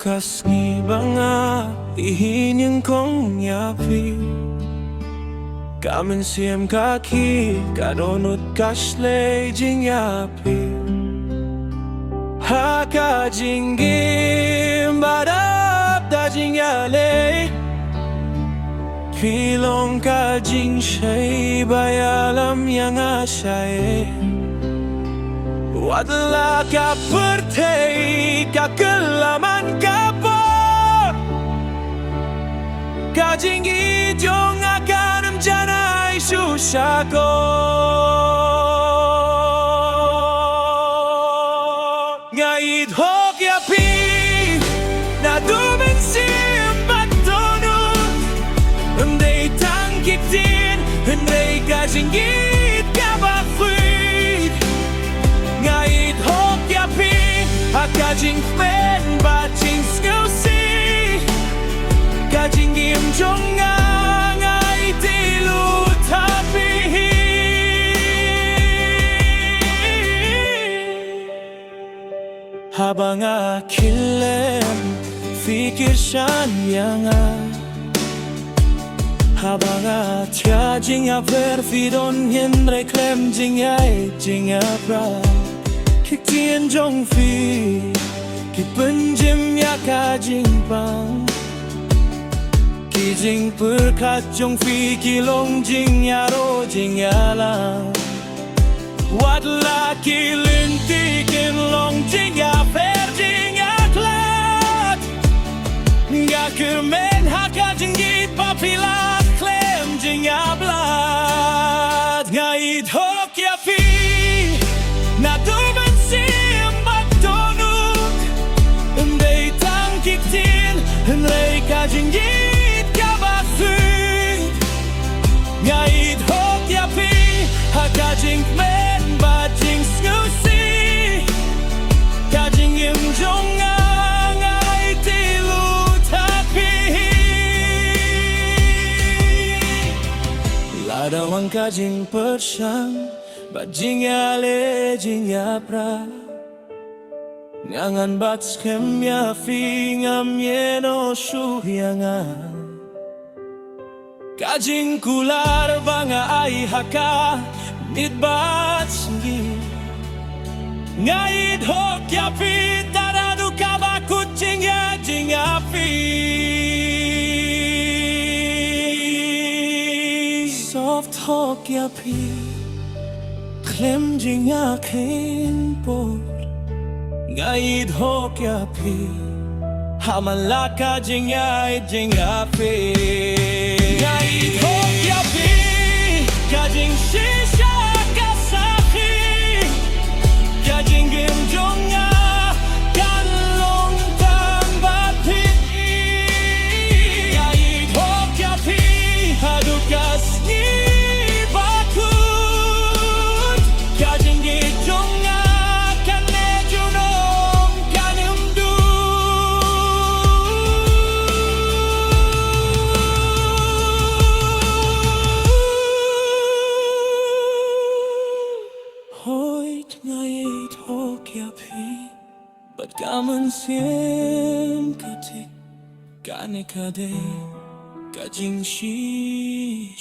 kasngi banga ihin yang kong nyapi kamen siem kaki kadonut kasle jing yapi haka jingim badap da jing yale pilong ka jing shay bayalam yang asyae wadla ka pertei ka kelaman kapor ka jinggi jong akan menjanai susako ngait hok ya pi na dumen sim batonut ndei tangkik tin ndei ka jinggi Kajing pen bacing skusi Kajing im jonga ngai tilu tapi Habang akilem fikir shan yanga Habang atia jinga perfidon henre klem jinga pra Kik tien jong fi Ki penjem ya ka jing pang Ki jing perkat jong fi Ki long jing ya ro jing ya lang Wat la ki linti kin long jing ya per jing ya klat Nga kemen ha ka jing git papilat klem jing ya blat Nga it hok ya fi Na du Lei ka jingit ka basui Ngait hok ya pi Ha ka jing men ba jing skusi Ka jing im jong ngai tilu tapi Lada wang ka jing persyang Ba jing ya le jing ya pra Nyangan bat skem ya fi ngam iehnoh shuhyanga Kajing kular banga ai haka mit bat senggi Ngait hok ya fi taradu kabakut jing ya fi Soft hok ya fi klem jing ya kin por Ngait hok ya pi Hamalaka jing ya pi Ngait hok ya pi Kajing shisha kasaki Kajing gim jonga Kan long tang bati Ngait hok ya pi Hadu kasni bakut Kajing git jonga Ngait hok ya pi Bat kaman siem katik Kane kade Kajing shi